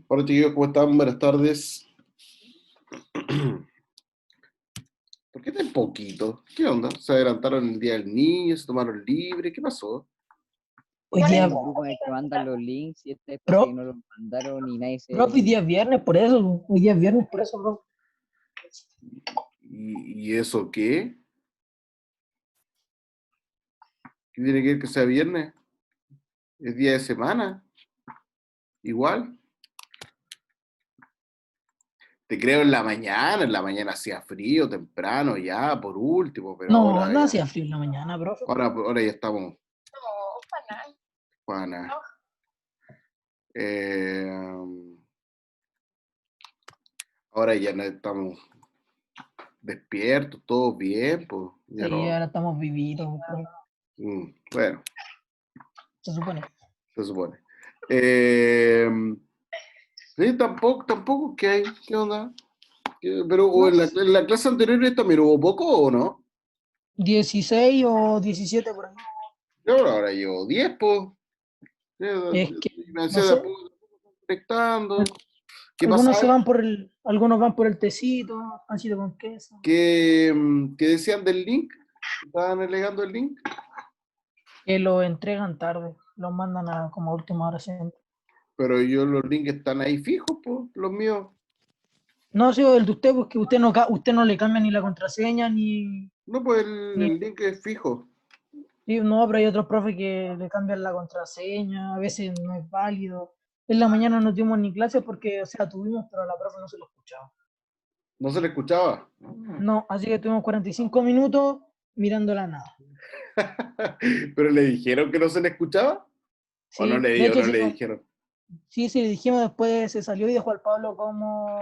Hola chiquillos, ¿cómo están? Buenas tardes. ¿Por qué tan poquito? ¿Qué onda? ¿Se adelantaron el día del niño? ¿Se tomaron libre? ¿Qué pasó? Hoy día, El grupo en el que mandan los links y este Bro. que no los mandaron y nadie se... bro, hoy día es viernes, por eso, hoy día es viernes, por eso, bro. ¿Y eso qué? ¿Qué tiene que ver que sea viernes? ¿Es día de semana? Igual. Te creo en la mañana hacía frío, temprano ya, por último, pero No, ahora no ya, hacía frío en la mañana, bro. ahora ya estamos, No, pana. Juana. No. Ahora ya no estamos despiertos, todos bien, pues ya Sí, no. ahora estamos vivitos, bro. Bueno, Se supone. se supone. Sí, tampoco, ¿qué hay? ¿Qué onda? Pero ¿o No, en la clase anterior también hubo poco o no? 16 o 17 por ahí. Yo ahora llevo 10, pues. Es que, Me no decía de a sé, poco conectando. al- ¿Qué pasa? algunos van por el tecito, pancito con queso. ¿Qué decían del link? ¿Estaban alegando el link? Que lo entregan tarde, lo mandan a como a última hora siempre. Pero los links están ahí fijos, pues, los míos. No, sí, el de usted, porque usted no le cambia ni la contraseña, No, pues ni el link es fijo. sí, no, pero hay otros profes que le cambian la contraseña, a veces no es válido. En la mañana no tuvimos ni clases porque, o sea, tuvimos, pero la profe no se lo escuchaba. No se le escuchaba. No, así que tuvimos 45 minutos mirando la nada. Pero le dijeron que no se le escuchaba. ¿O no Sí, de no hecho, le dijeron? sí, sí, le dijimos después, se salió y dejó al Pablo ¿cómo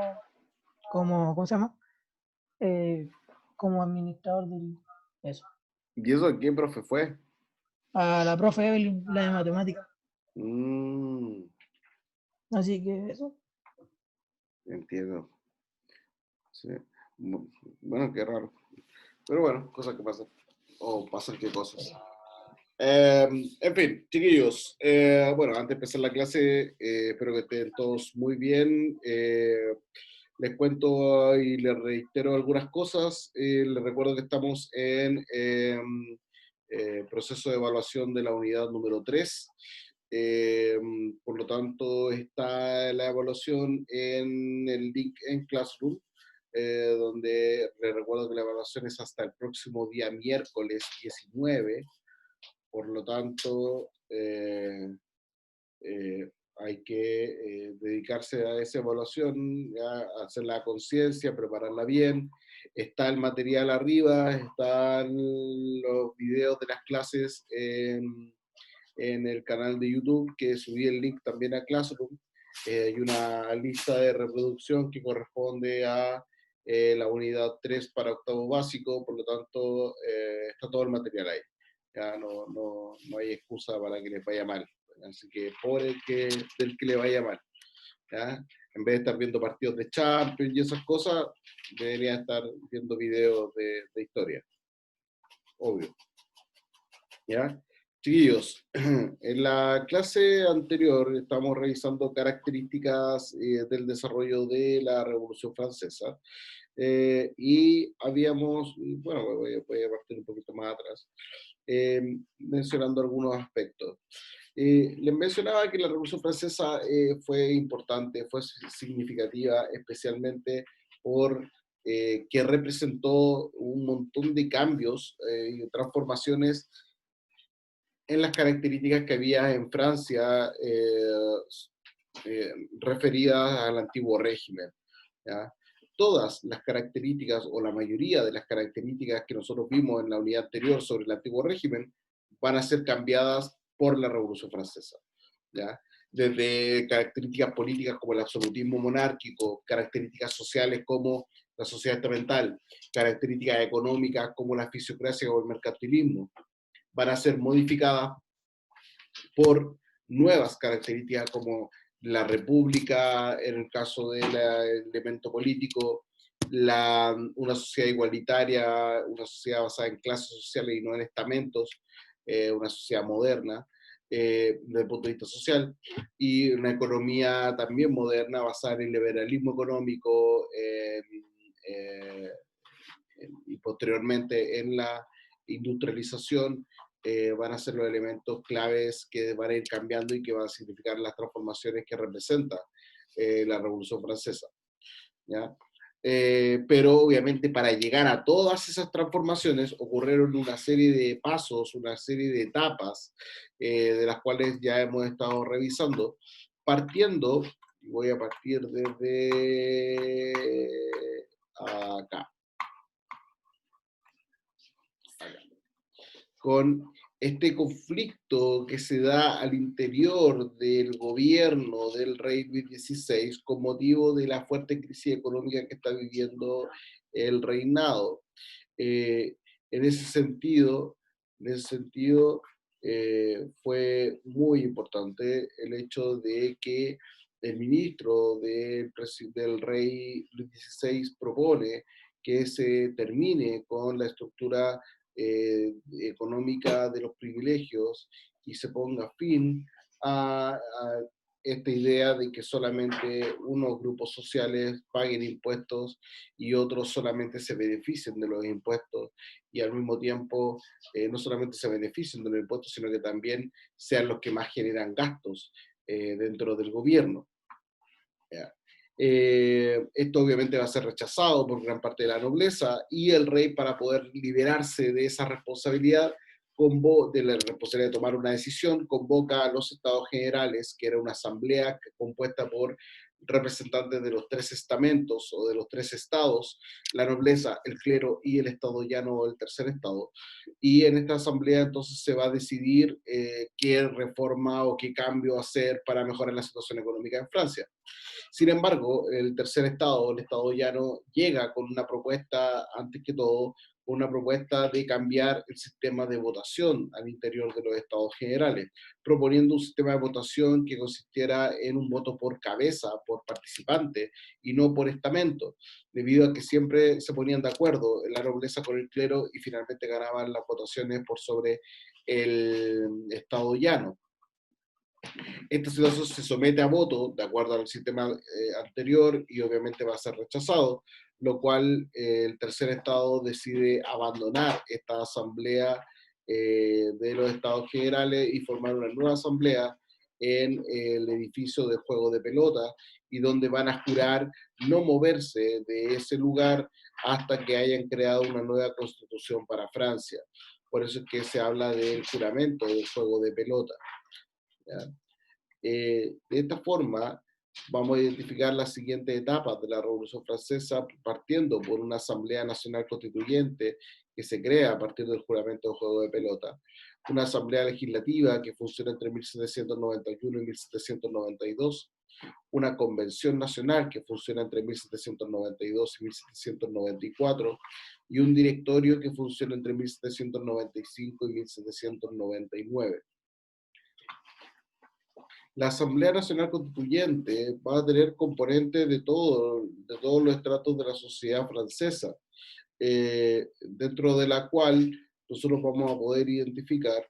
se llama? Eh, como administrador del, eso. ¿Y eso qué profe fue? A la profe Evelyn, la de matemática. Mm, Así que eso. entiendo. Sí. Bueno, qué raro. Pero bueno, cosas que pasan. O pasan qué cosas. En fin, chiquillos, bueno, antes de empezar la clase, espero que estén todos muy bien. Les cuento y les reitero algunas cosas. Les recuerdo que estamos en proceso de evaluación de la unidad número 3. Por lo tanto, está la evaluación en el link en Classroom, donde les recuerdo que la evaluación es hasta el próximo día miércoles 19. Por lo tanto, hay que dedicarse a esa evaluación, a hacerla a conciencia, prepararla bien. Está el material arriba, están los videos de las clases en el canal de YouTube, que subí el link también a Classroom. Hay una lista de reproducción que corresponde a la unidad 3 para octavo básico, por lo tanto, está todo el material ahí. Ya no hay excusa para que les vaya mal. Así que por del que le vaya mal. ¿Ya? En vez de estar viendo partidos de Champions y esas cosas, debería estar viendo videos de historia. Obvio. ¿Ya? Chiquillos, en la clase anterior estamos revisando características del desarrollo de la Revolución Francesa y habíamos, bueno, voy a partir un poquito más atrás, mencionando algunos aspectos. Les mencionaba que la Revolución Francesa fue importante, fue significativa, especialmente por que representó un montón de cambios y transformaciones en las características que había en Francia referidas al antiguo régimen. ¿Ya? Todas las características o la mayoría de las características que nosotros vimos en la unidad anterior sobre el antiguo régimen van a ser cambiadas por la Revolución Francesa. ¿Ya? Desde características políticas como el absolutismo monárquico, características sociales como la sociedad estamental, características económicas como la fisiocracia o el mercantilismo, van a ser modificadas por nuevas características como la república, en el caso del elemento político, una sociedad igualitaria, una sociedad basada en clases sociales y no en estamentos, una sociedad moderna desde el punto de vista social, y una economía también moderna basada en el liberalismo económico y posteriormente en la industrialización. Van a ser los elementos claves que van a ir cambiando y que van a significar las transformaciones que representa la Revolución Francesa. ¿Ya? Pero obviamente para llegar a todas esas transformaciones ocurrieron una serie de pasos, una serie de etapas, de las cuales ya hemos estado revisando, partiendo, voy a partir desde acá, con este conflicto que se da al interior del gobierno del rey Luis XVI con motivo de la fuerte crisis económica que está viviendo el reinado. Eh, en ese sentido, fue muy importante el hecho de que el ministro del rey Luis XVI propone que se termine con la estructura económica de los privilegios y se ponga fin a esta idea de que solamente unos grupos sociales paguen impuestos y otros solamente se beneficien de los impuestos y al mismo tiempo no solamente se beneficien de los impuestos, sino que también sean los que más generan gastos dentro del gobierno. ¿Ya? Esto obviamente va a ser rechazado por gran parte de la nobleza y el rey, para poder liberarse de esa responsabilidad, de la responsabilidad de tomar una decisión, convoca a los estados generales, que era una asamblea compuesta por representantes de los tres estamentos o de los tres estados, la nobleza, el clero y el estado llano o el tercer estado. Y en esta asamblea entonces se va a decidir qué reforma o qué cambio hacer para mejorar la situación económica en Francia. Sin embargo, el tercer estado, el estado llano, llega con una propuesta, antes que todo, una propuesta de cambiar el sistema de votación al interior de los estados generales, proponiendo un sistema de votación que consistiera en un voto por cabeza, por participante, y no por estamento, debido a que siempre se ponían de acuerdo la nobleza con el clero y finalmente ganaban las votaciones por sobre el estado llano. Esta situación se somete a voto de acuerdo al sistema anterior y obviamente va a ser rechazado, lo cual el tercer estado decide abandonar esta asamblea de los estados generales y formar una nueva asamblea en el edificio de juego de pelota y donde van a jurar no moverse de ese lugar hasta que hayan creado una nueva constitución para Francia. Por eso es que se habla del juramento del juego de pelota. ¿Ya? De esta forma, vamos a identificar las siguientes etapas de la Revolución Francesa, partiendo por una Asamblea Nacional Constituyente que se crea a partir del juramento de juego de pelota, una Asamblea Legislativa que funciona entre 1791 y 1792, una Convención Nacional que funciona entre 1792 y 1794, y un directorio que funciona entre 1795 y 1799. La Asamblea Nacional Constituyente va a tener componentes de todos los estratos de la sociedad francesa, dentro de la cual nosotros vamos a poder identificar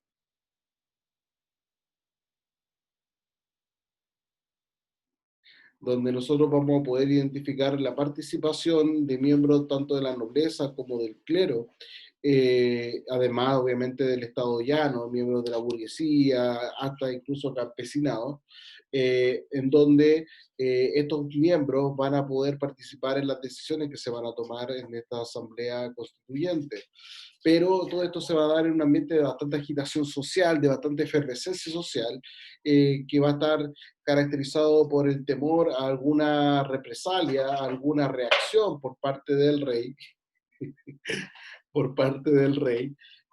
la participación de miembros tanto de la nobleza como del clero, además obviamente del estado llano, miembros de la burguesía, hasta incluso campesinados, en donde estos miembros van a poder participar en las decisiones que se van a tomar en esta asamblea constituyente. Pero todo esto se va a dar en un ambiente de bastante agitación social, de bastante efervescencia social, que va a estar caracterizado por el temor a alguna represalia, a alguna reacción por parte del rey,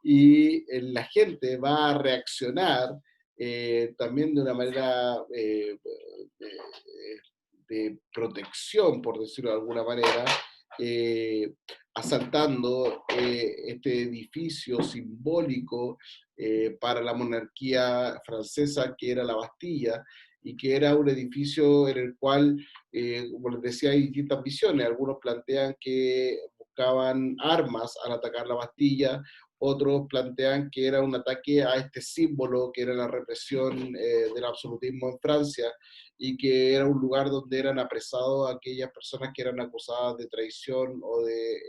y la gente va a reaccionar también de una manera de protección, por decirlo de alguna manera, asaltando este edificio simbólico para la monarquía francesa, que era la Bastilla, y que era un edificio en el cual, como les decía, hay distintas visiones. Algunos plantean que buscaban armas al atacar la Bastilla, otros plantean que era un ataque a este símbolo que era la represión del absolutismo en Francia, y que era un lugar donde eran apresados aquellas personas que eran acusadas de traición o de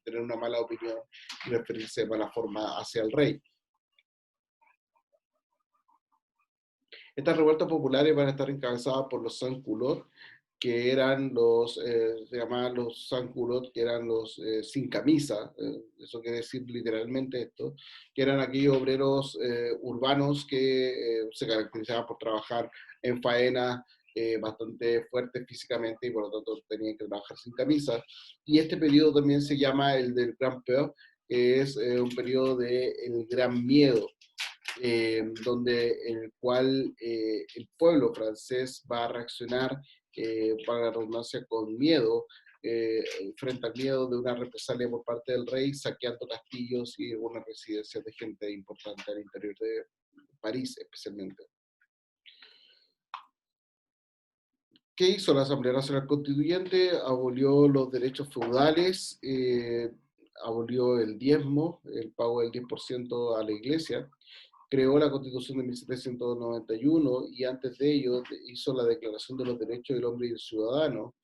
tener una mala opinión y referirse de mala forma hacia el rey. Estas revueltas populares van a estar encabezadas por los sans-culottes, que eran se llamaban los sans-culottes, que eran los sin camisa, eso quiere decir literalmente esto, que eran aquellos obreros urbanos que se caracterizaban por trabajar en faenas bastante fuertes físicamente y por lo tanto tenían que trabajar sin camisa. Y este periodo también se llama el del Grand Peur, que es un periodo del gran miedo, en el cual el pueblo francés va a reaccionar, para la redundancia, con miedo, frente al miedo de una represalia por parte del rey, saqueando castillos y algunas residencias de gente importante al interior de París especialmente. ¿Qué hizo la Asamblea Nacional Constituyente? Abolió los derechos feudales, abolió el diezmo, el pago del 10% a la iglesia, creó la Constitución de 1791 y antes de ello hizo la Declaración de los Derechos del Hombre y del Ciudadano,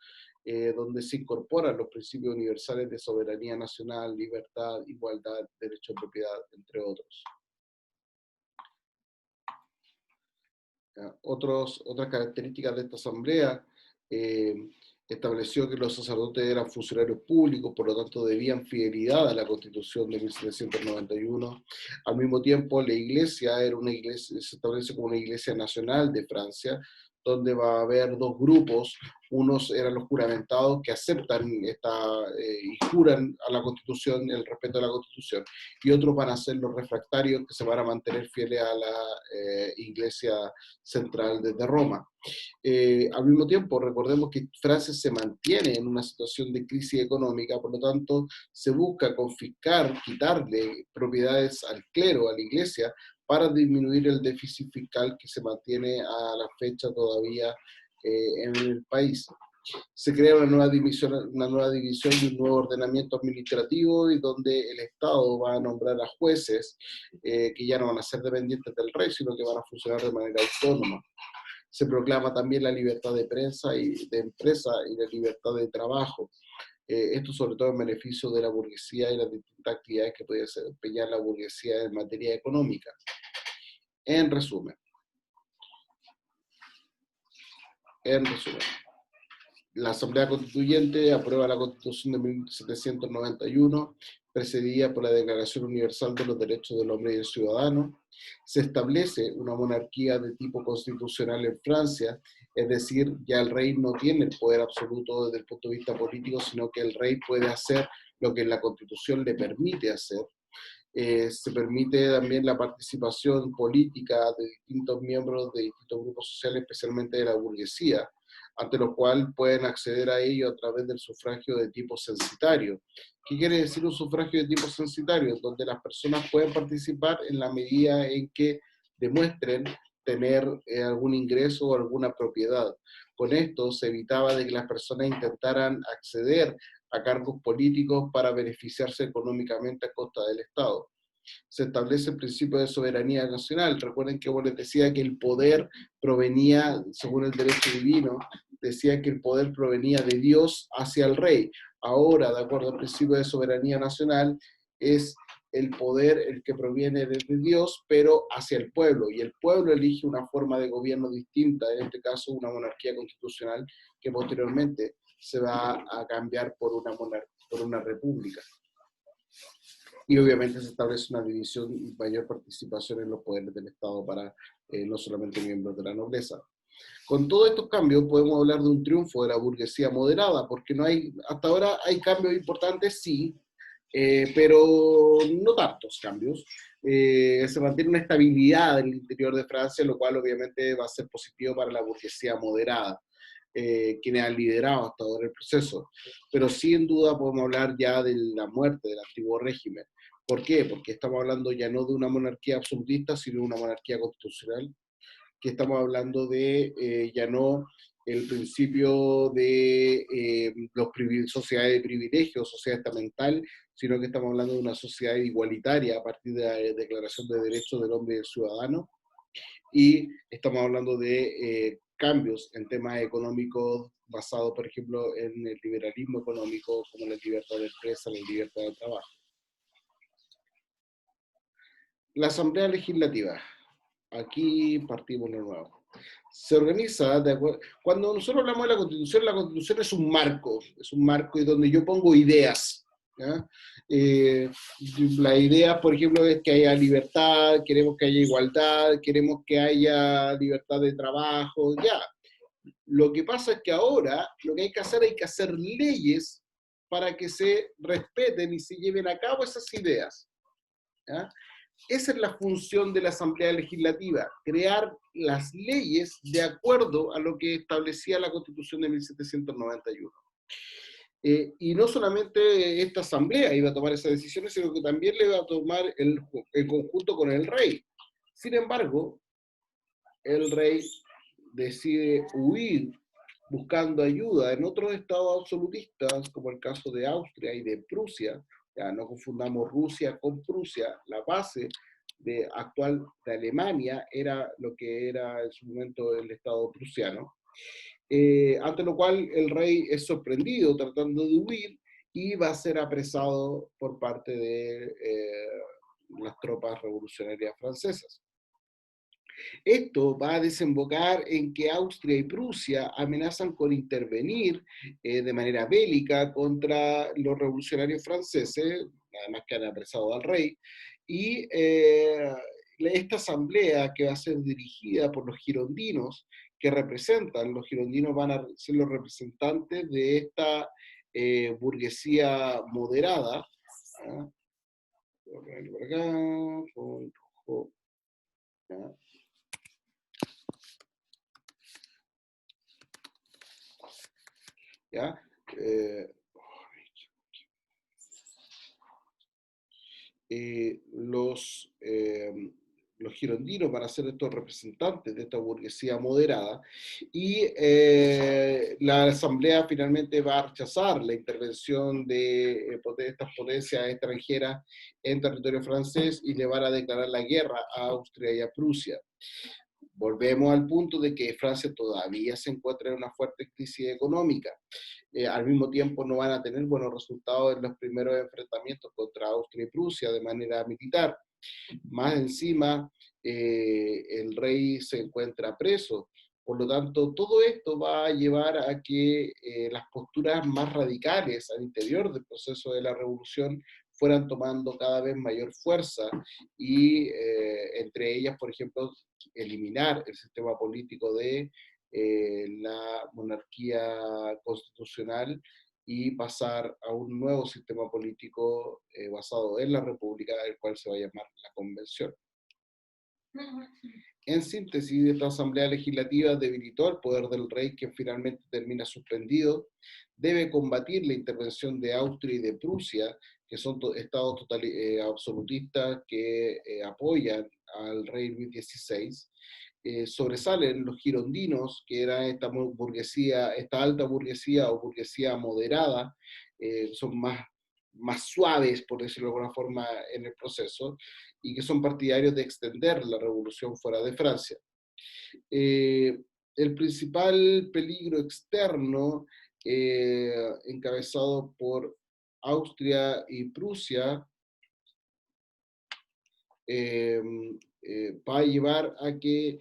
donde se incorporan los principios universales de soberanía nacional, libertad, igualdad, derecho a propiedad, entre otros. Otras características de esta asamblea: estableció que los sacerdotes eran funcionarios públicos, por lo tanto debían fidelidad a la Constitución de 1791. Al mismo tiempo, la iglesia se establece como una iglesia nacional de Francia, donde va a haber dos grupos. Unos eran los juramentados, que aceptan y juran a la Constitución, el respeto a la Constitución, y otros van a ser los refractarios, que se van a mantener fieles a la iglesia central desde Roma. Al mismo tiempo, recordemos que Francia se mantiene en una situación de crisis económica, por lo tanto, se busca confiscar, quitarle propiedades al clero, a la iglesia, para disminuir el déficit fiscal que se mantiene a la fecha todavía en el país. Se crea una nueva división y un nuevo ordenamiento administrativo, y donde el Estado va a nombrar a jueces que ya no van a ser dependientes del rey, sino que van a funcionar de manera autónoma. Se proclama también la libertad de prensa y de empresa y la libertad de trabajo. Esto sobre todo en beneficio de la burguesía y las distintas actividades que puede desempeñar la burguesía en materia económica. En resumen, la Asamblea Constituyente aprueba la Constitución de 1791, precedida por la Declaración Universal de los Derechos del Hombre y del Ciudadano. Se establece una monarquía de tipo constitucional en Francia, es decir, ya el rey no tiene el poder absoluto desde el punto de vista político, sino que el rey puede hacer lo que la Constitución le permite hacer. Se permite también la participación política de distintos miembros de distintos grupos sociales, especialmente de la burguesía, ante lo cual pueden acceder a ello a través del sufragio de tipo censitario. ¿Qué quiere decir un sufragio de tipo censitario? Donde las personas pueden participar en la medida en que demuestren tener algún ingreso o alguna propiedad. Con esto se evitaba de que las personas intentaran acceder a cargos políticos para beneficiarse económicamente a costa del Estado. Se establece el principio de soberanía nacional. Recuerden que les decía que el poder provenía, según el derecho divino, decía que el poder provenía de Dios hacia el rey. Ahora, de acuerdo al principio de soberanía nacional, es el poder el que proviene desde Dios, pero hacia el pueblo, y el pueblo elige una forma de gobierno distinta, en este caso una monarquía constitucional, que posteriormente se va a cambiar por una república. Y obviamente se establece una división y mayor participación en los poderes del Estado para no solamente miembros de la nobleza. Con todos estos cambios podemos hablar de un triunfo de la burguesía moderada, porque hasta ahora hay cambios importantes, sí, pero no tantos cambios. Se mantiene una estabilidad en el interior de Francia, lo cual obviamente va a ser positivo para la burguesía moderada, quienes han liderado hasta ahora el proceso. Pero sin duda podemos hablar ya de la muerte del antiguo régimen. ¿Por qué? Porque estamos hablando ya no de una monarquía absolutista, sino de una monarquía constitucional, que estamos hablando de ya no el principio de sociedades de privilegio, sociedad estamental, sino que estamos hablando de una sociedad igualitaria a partir de la Declaración de Derechos del Hombre y del Ciudadano, y estamos hablando de cambios en temas económicos basados, por ejemplo, en el liberalismo económico, como la libertad de empresa, la libertad de trabajo. La Asamblea Legislativa. Aquí partimos de nuevo. Se organiza de acuerdo. Cuando nosotros hablamos de la Constitución es un marco y donde yo pongo ideas. ¿Ya? La idea, por ejemplo, es que haya libertad, queremos que haya igualdad, queremos que haya libertad de trabajo, ya. Lo que pasa es que ahora lo que hay que hacer leyes para que se respeten y se lleven a cabo esas ideas. ¿Ya? Esa es la función de la Asamblea Legislativa, crear las leyes de acuerdo a lo que establecía la Constitución de 1791. Y no solamente esta Asamblea iba a tomar esas decisiones, sino que también le iba a tomar en conjunto con el rey. Sin embargo, el rey decide huir buscando ayuda en otros estados absolutistas, como el caso de Austria y de Prusia. Ya no confundamos Rusia con Prusia. La base actual de Alemania era lo que era en su momento el estado prusiano. Ante lo cual el rey es sorprendido tratando de huir y va a ser apresado por parte de las tropas revolucionarias francesas. Esto va a desembocar en que Austria y Prusia amenazan con intervenir de manera bélica contra los revolucionarios franceses, además que han apresado al rey, y esta asamblea que va a ser dirigida por los girondinos, los girondinos van a ser los representantes de esta burguesía moderada. Voy a ponerlo por acá, con rojo, ¿ya? ¿Ya? Los girondinos van a ser estos representantes de esta burguesía moderada y la asamblea finalmente va a rechazar la intervención de estas potencias extranjeras en territorio francés y le van a declarar la guerra a Austria y a Prusia. Volvemos al punto de que Francia todavía se encuentra en una fuerte crisis económica. Al mismo tiempo no van a tener buenos resultados en los primeros enfrentamientos contra Austria y Prusia de manera militar. Más encima, el rey se encuentra preso. Por lo tanto, todo esto va a llevar a que las posturas más radicales al interior del proceso de la revolución fueran tomando cada vez mayor fuerza y entre ellas, por ejemplo, eliminar el sistema político de la monarquía constitucional y pasar a un nuevo sistema político basado en la república, el cual se va a llamar la convención. En síntesis, esta asamblea legislativa debilitó el poder del rey, que finalmente termina suspendido. Debe combatir la intervención de Austria y de Prusia, que son estados absolutistas que apoyan al rey Luis XVI. Sobresalen los girondinos, que era esta burguesía, esta alta burguesía o burguesía moderada, son más suaves, por decirlo de alguna forma, en el proceso, y que son partidarios de extender la revolución fuera de Francia. El principal peligro externo, encabezado por Austria y Prusia, va a llevar a que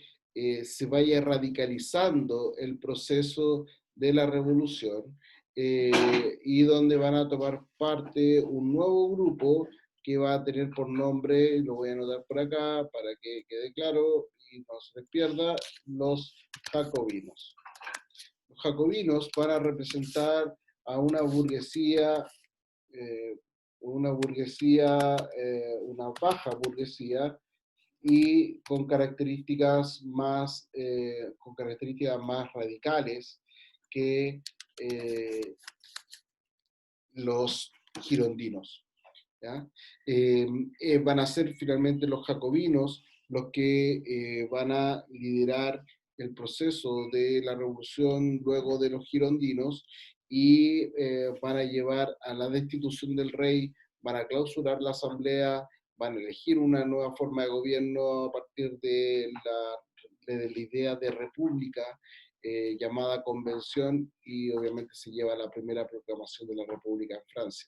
se vaya radicalizando el proceso de la revolución y donde van a tomar parte un nuevo grupo que va a tener por nombre, lo voy a anotar por acá para que quede claro y no se les pierda, los jacobinos. Los jacobinos van a representar a una burguesía, una baja burguesía, y con características más radicales que los girondinos. ¿Ya? Van a ser finalmente los jacobinos los que van a liderar el proceso de la revolución luego de los girondinos y van a llevar a la destitución del rey, van a clausurar la asamblea, van a elegir una nueva forma de gobierno a partir de la idea de república llamada convención, y obviamente se lleva la primera proclamación de la república en Francia.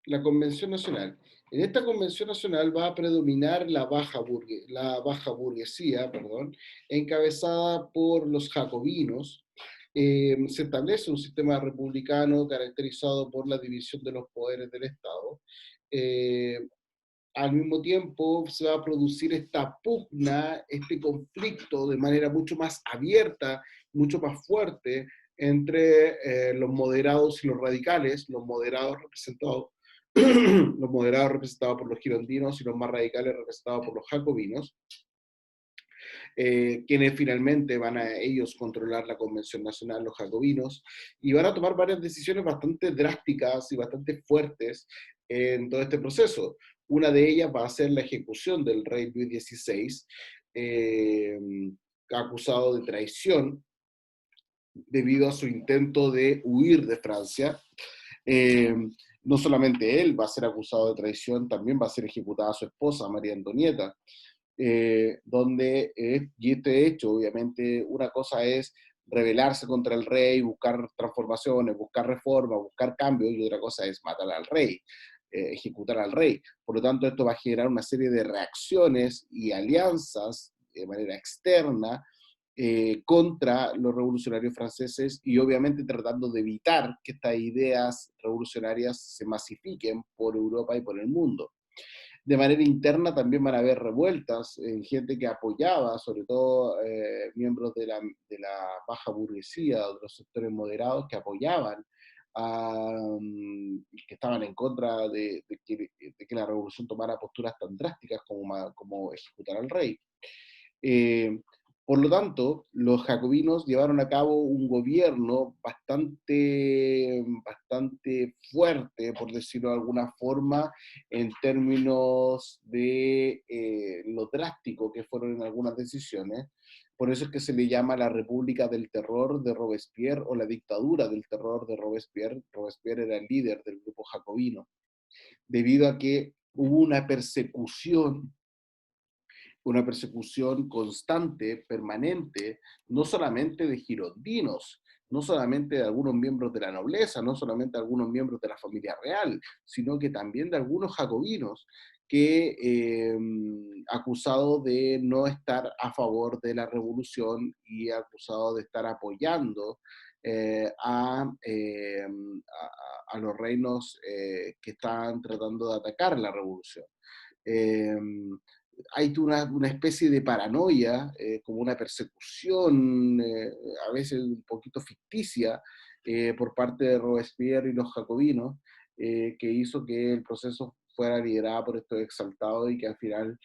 La Convención Nacional. En esta Convención Nacional va a predominar la baja burguesía, encabezada por los jacobinos. Se establece un sistema republicano caracterizado por la división de los poderes del Estado. Al mismo tiempo se va a producir esta pugna, este conflicto de manera mucho más abierta, mucho más fuerte entre los moderados y los radicales, los moderados representados por los girondinos y los más radicales representados por los jacobinos. quienes finalmente van a ellos controlar la Convención Nacional, los jacobinos, y van a tomar varias decisiones bastante drásticas y bastante fuertes en todo este proceso. Una de ellas va a ser la ejecución del rey Luis XVI, eh, acusado de traición debido a su intento de huir de Francia. Eh, no solamente él va a ser acusado de traición, también va a ser ejecutada su esposa, María Antonieta, y este hecho, obviamente, una cosa es rebelarse contra el rey, buscar transformaciones, buscar reformas, buscar cambios, y otra cosa es matar al rey, ejecutar al rey. Por lo tanto, esto va a generar una serie de reacciones y alianzas de manera externa contra los revolucionarios franceses y obviamente tratando de evitar que estas ideas revolucionarias se masifiquen por Europa y por el mundo. De manera interna también van a haber revueltas en gente que apoyaba, sobre todo miembros de la baja burguesía, de los sectores moderados que apoyaban, que estaban en contra de que la revolución tomara posturas tan drásticas como ejecutar al rey. Eh, por lo tanto, los jacobinos llevaron a cabo un gobierno bastante fuerte, por decirlo de alguna forma, en términos de lo drástico que fueron en algunas decisiones. Por eso es que se le llama la República del Terror de Robespierre o la dictadura del terror de Robespierre. Robespierre era el líder del grupo jacobino, debido a que hubo una persecución constante, permanente, no solamente de girondinos, no solamente de algunos miembros de la nobleza, no solamente de algunos miembros de la familia real, sino que también de algunos jacobinos que acusados de no estar a favor de la revolución y acusados de estar apoyando a los reinos que estaban tratando de atacar la revolución. Eh, Hay una especie de paranoia, como una persecución, a veces un poquito ficticia, por parte de Robespierre y los jacobinos, que hizo que el proceso fuera liderado por estos exaltados y que al final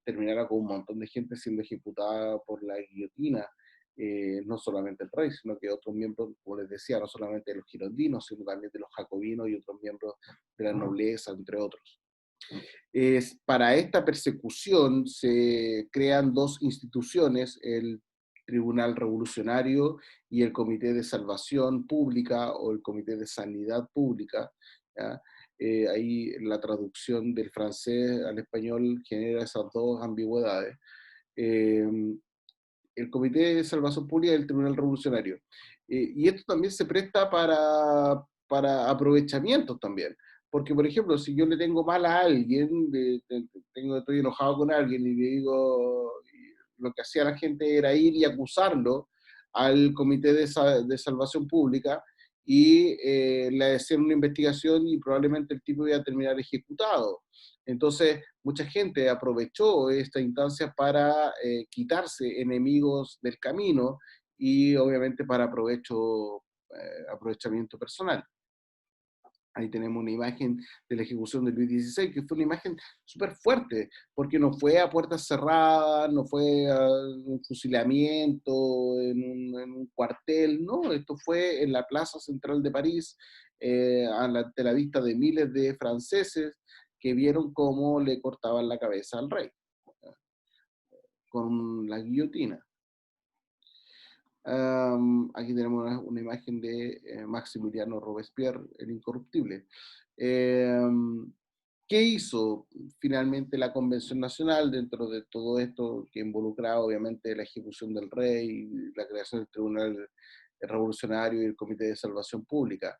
terminara con un montón de gente siendo ejecutada por la guillotina. No solamente el rey, sino que otros miembros, como les decía, no solamente de los girondinos, sino también de los jacobinos y otros miembros de la nobleza, entre otros. Para esta persecución se crean dos instituciones, el Tribunal Revolucionario y el Comité de Salvación Pública o el Comité de Sanidad Pública. ¿Ya? Ahí la traducción del francés al español genera esas dos ambigüedades. Eh, el Comité de Salvación Pública y el Tribunal Revolucionario. Y esto también se presta para aprovechamientos también. Porque, por ejemplo, si yo le tengo mal a alguien, estoy enojado con alguien y le digo, lo que hacía la gente era ir y acusarlo al Comité de Salvación Pública y le hacían una investigación y probablemente el tipo iba a terminar ejecutado. Entonces, mucha gente aprovechó esta instancia para quitarse enemigos del camino y obviamente para aprovechamiento personal. Ahí tenemos una imagen de la ejecución de Luis XVI, que fue una imagen súper fuerte, porque no fue a puertas cerradas, no fue a un fusilamiento en un cuartel, no, esto fue en la plaza central de París, ante la vista de miles de franceses que vieron cómo le cortaban la cabeza al rey, con la guillotina. Aquí tenemos una imagen de Maximiliano Robespierre, el incorruptible. ¿Qué hizo finalmente la Convención Nacional dentro de todo esto que involucraba obviamente la ejecución del rey, la creación del Tribunal Revolucionario y el Comité de Salvación Pública?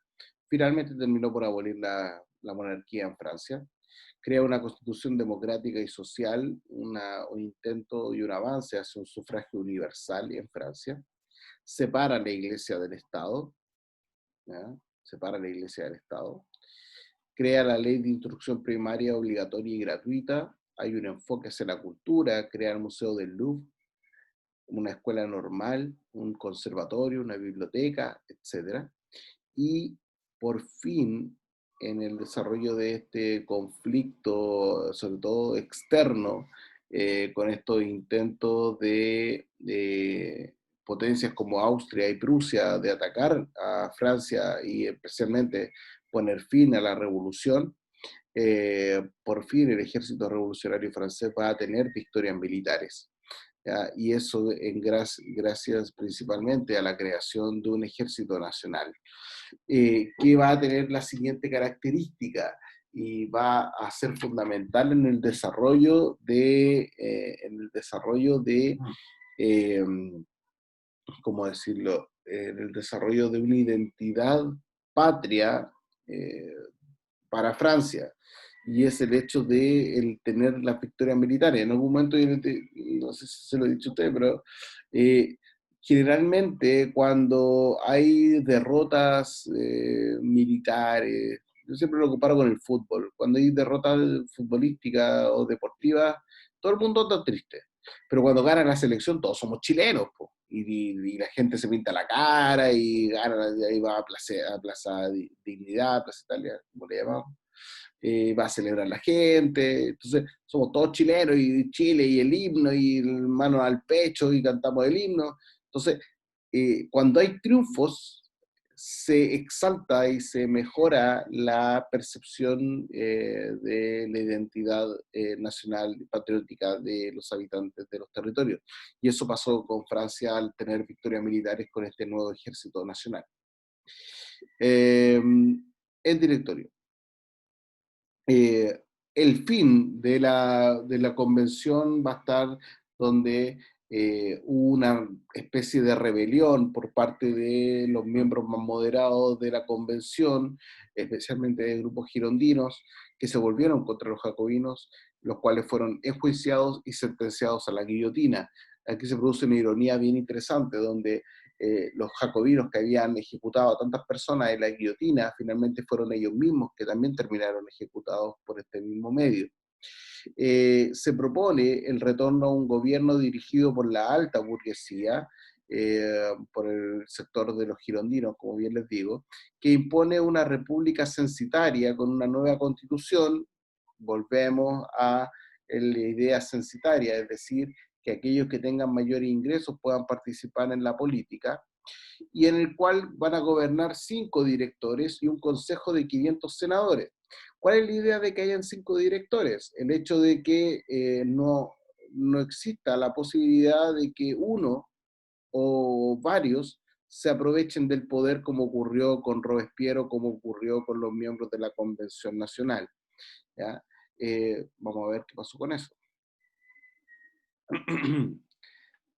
Finalmente terminó por abolir la monarquía en Francia, crea una constitución democrática y social, un intento y un avance hacia un sufragio universal en Francia, separa la iglesia del Estado, ¿ya? Separa la iglesia del Estado, crea la ley de instrucción primaria obligatoria y gratuita, hay un enfoque hacia la cultura, crea el Museo del Louvre, una escuela normal, un conservatorio, una biblioteca, etc. Y por fin, en el desarrollo de este conflicto, sobre todo externo, con estos intentos de potencias como Austria y Prusia de atacar a Francia y especialmente poner fin a la revolución, por fin el ejército revolucionario francés va a tener victorias militares. ¿Ya? Y eso gracias principalmente a la creación de un ejército nacional, que va a tener la siguiente característica y va a ser fundamental en el desarrollo de eh, ¿cómo decirlo? En el desarrollo de una identidad patria eh, para Francia, y es el hecho de el tener las victorias militares. En algún momento, yo no sé si se lo he dicho a usted, pero generalmente cuando hay derrotas militares, yo siempre lo comparo con el fútbol, cuando hay derrotas futbolísticas o deportivas, todo el mundo anda triste. Pero cuando gana la selección, todos somos chilenos, po. Y la gente se pinta la cara y gana, y ahí va a Plaza Dignidad, Plaza Italia, como le llamamos, va a celebrar la gente. Entonces, somos todos chilenos y Chile y el himno y mano al pecho y cantamos el himno. Entonces, cuando hay triunfos, se exalta y se mejora la percepción de la identidad nacional y patriótica de los habitantes de los territorios. Y eso pasó con Francia al tener victorias militares con este nuevo ejército nacional. El directorio. El fin de la convención va a estar donde hubo una especie de rebelión por parte de los miembros más moderados de la convención, especialmente de grupos girondinos, que se volvieron contra los jacobinos, los cuales fueron enjuiciados y sentenciados a la guillotina. Aquí se produce una ironía bien interesante, donde los jacobinos que habían ejecutado a tantas personas en la guillotina, finalmente fueron ellos mismos que también terminaron ejecutados por este mismo medio. Se propone el retorno a un gobierno dirigido por la alta burguesía, por el sector de los girondinos, como bien les digo, que impone una república censitaria con una nueva constitución. Volvemos a la idea censitaria, es decir, que aquellos que tengan mayores ingresos puedan participar en la política, y en el cual van a gobernar 5 directores y un consejo de 500 senadores. ¿Cuál es la idea de que hayan 5 directores? El hecho de que no exista la posibilidad de que uno o varios se aprovechen del poder, como ocurrió con Robespierre o como ocurrió con los miembros de la Convención Nacional. ¿Ya? Vamos a ver qué pasó con eso.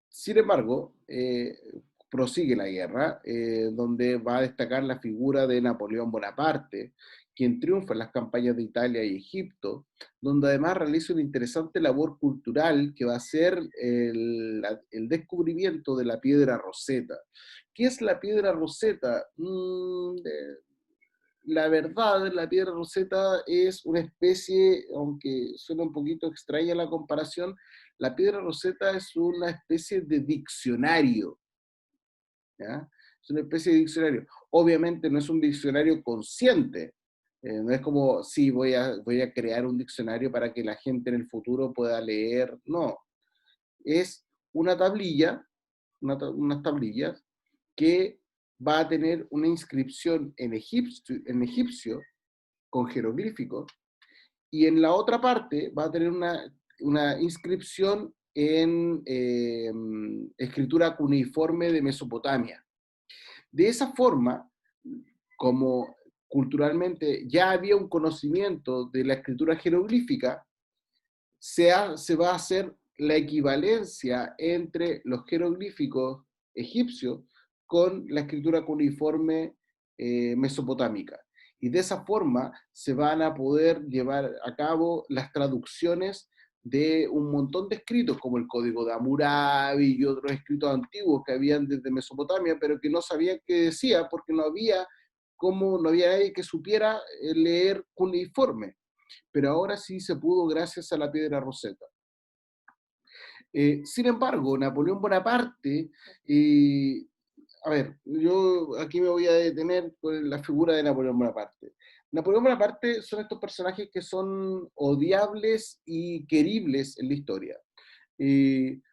Sin embargo, prosigue la guerra, donde va a destacar la figura de Napoleón Bonaparte, quien triunfa en las campañas de Italia y Egipto, donde además realiza una interesante labor cultural que va a ser el descubrimiento de la piedra Rosetta. ¿Qué es la piedra Rosetta? La verdad, la piedra Rosetta es una especie, aunque suena un poquito extraña la comparación, la piedra Rosetta es una especie de diccionario, ¿ya? Es una especie de diccionario. Obviamente no es un diccionario consciente, no es como, sí, voy a crear un diccionario para que la gente en el futuro pueda leer, no. Es una tablilla, unas tablillas que va a tener una inscripción en egipcio con jeroglíficos, y en la otra parte va a tener una inscripción en escritura cuneiforme de Mesopotamia. De esa forma, como culturalmente ya había un conocimiento de la escritura jeroglífica, se va a hacer la equivalencia entre los jeroglíficos egipcios con la escritura cuneiforme mesopotámica. Y de esa forma se van a poder llevar a cabo las traducciones de un montón de escritos, como el Código de Hammurabi y otros escritos antiguos que habían desde Mesopotamia, pero que no sabían qué decía porque no había nadie que supiera leer cuneiforme. Pero ahora sí se pudo gracias a la piedra Rosetta. Sin embargo, Napoleón Bonaparte, a ver, yo aquí me voy a detener con la figura de Napoleón Bonaparte. Napoleón Bonaparte son estos personajes que son odiables y queribles en la historia.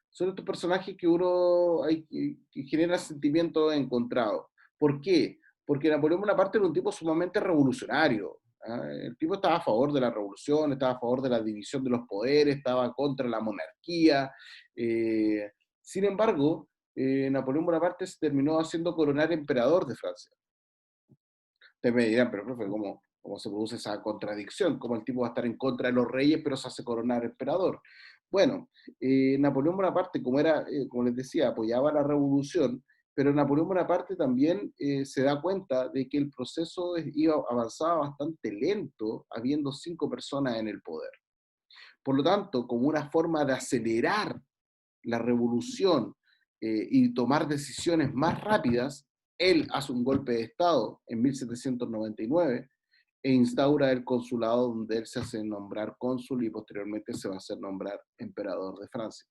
Son estos personajes que uno que genera sentimientos encontrados. ¿Por qué? Porque Napoleón Bonaparte era un tipo sumamente revolucionario. El tipo estaba a favor de la revolución, estaba a favor de la división de los poderes, estaba contra la monarquía. Sin embargo, Napoleón Bonaparte se terminó haciendo coronar emperador de Francia. Ustedes me dirán, pero profe, ¿cómo se produce esa contradicción? ¿Cómo el tipo va a estar en contra de los reyes, pero se hace coronar emperador? Bueno, Napoleón Bonaparte, como les decía, apoyaba la revolución, pero Napoleón Bonaparte también se da cuenta de que el proceso avanzaba bastante lento, habiendo 5 personas en el poder. Por lo tanto, como una forma de acelerar la revolución y tomar decisiones más rápidas, él hace un golpe de Estado en 1799 e instaura el consulado, donde él se hace nombrar cónsul y posteriormente se va a hacer nombrar emperador de Francia,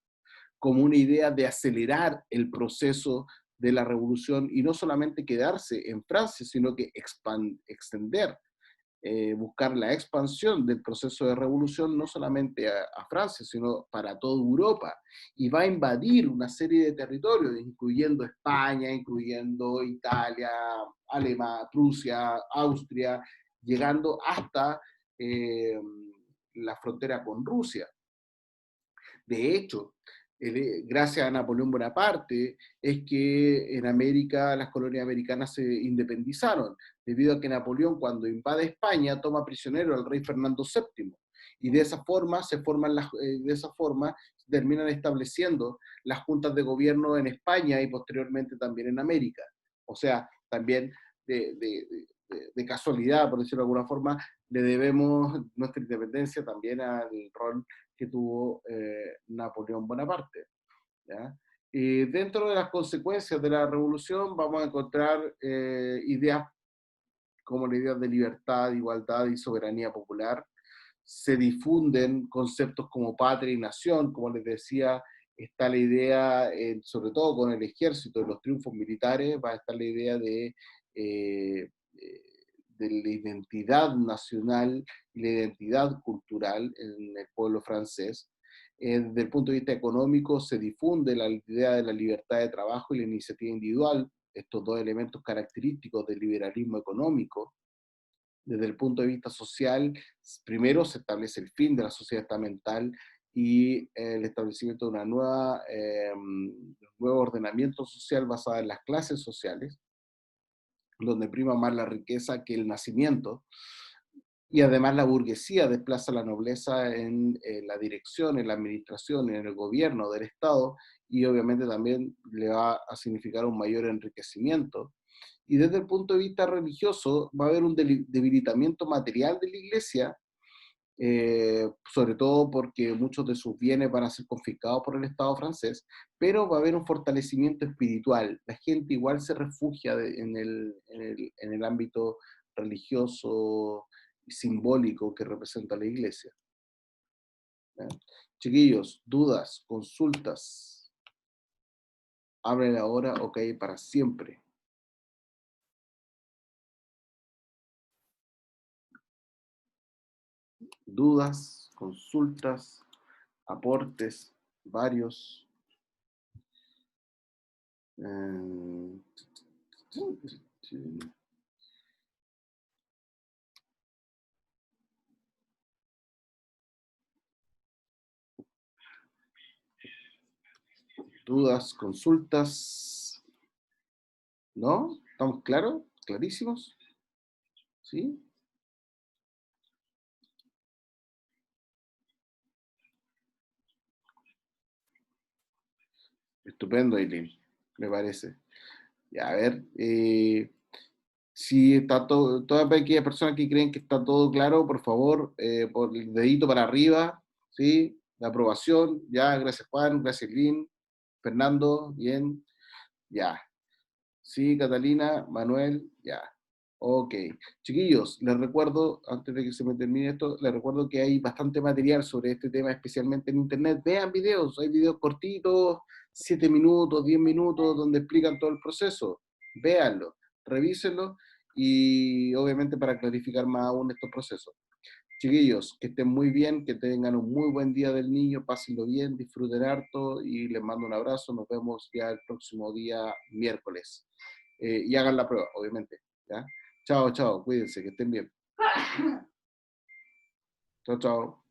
como una idea de acelerar el proceso de la revolución y no solamente quedarse en Francia, sino que extender, buscar la expansión del proceso de revolución no solamente a Francia, sino para toda Europa, y va a invadir una serie de territorios, incluyendo España, incluyendo Italia, Alemania, Prusia, Austria, llegando hasta la frontera con Rusia. De hecho, gracias a Napoleón Bonaparte, es que en América las colonias americanas se independizaron, debido a que Napoleón, cuando invade España, toma prisionero al rey Fernando VII. Y de esa forma terminan estableciendo las juntas de gobierno en España y posteriormente también en América. O sea, también de casualidad, por decirlo de alguna forma, le debemos nuestra independencia también al rol que tuvo Napoleón Bonaparte. ¿Ya? Y dentro de las consecuencias de la revolución vamos a encontrar ideas como la idea de libertad, igualdad y soberanía popular. Se difunden conceptos como patria y nación, como les decía, está la idea, sobre todo con el ejército, de los triunfos militares, va a estar la idea eh, de la identidad nacional y la identidad cultural en el pueblo francés. Desde el punto de vista económico se difunde la idea de la libertad de trabajo y la iniciativa individual, estos dos elementos característicos del liberalismo económico. Desde el punto de vista social, primero se establece el fin de la sociedad estamental y el establecimiento de un nuevo ordenamiento social basado en las clases sociales, donde prima más la riqueza que el nacimiento, y además la burguesía desplaza a la nobleza en la dirección, en la administración, en el gobierno del Estado, y obviamente también le va a significar un mayor enriquecimiento. Y desde el punto de vista religioso va a haber un debilitamiento material de la iglesia, sobre todo porque muchos de sus bienes van a ser confiscados por el Estado francés, pero va a haber un fortalecimiento espiritual. La gente igual se refugia en el ámbito religioso y simbólico que representa la iglesia. ¿Ya? Chiquillos, dudas, consultas, hablen ahora o caer para siempre. Dudas, consultas, aportes, varios. Dudas, consultas. ¿No? ¿Estamos claros? ¿Clarísimos? ¿Sí? Estupendo, Aileen, me parece. Ya, a ver, si está todo, todas aquellas personas que creen que está todo claro, por favor, por el dedito para arriba, ¿sí? La aprobación, ya, gracias Juan, gracias Lynn, Fernando, bien, ya. Sí, Catalina, Manuel, ya. Ok. Chiquillos, les recuerdo, antes de que se me termine esto, les recuerdo que hay bastante material sobre este tema, especialmente en internet. Vean videos, hay videos cortitos, 7 minutos, 10 minutos, donde explican todo el proceso. Véanlo, revísenlo y obviamente para clarificar más aún estos procesos. Chiquillos, que estén muy bien, que tengan un muy buen día del niño, pásenlo bien, disfruten harto y les mando un abrazo. Nos vemos ya el próximo día miércoles. Y hagan la prueba, obviamente. ¿Ya? Chao, chao, cuídense, que estén bien. Chao, chao.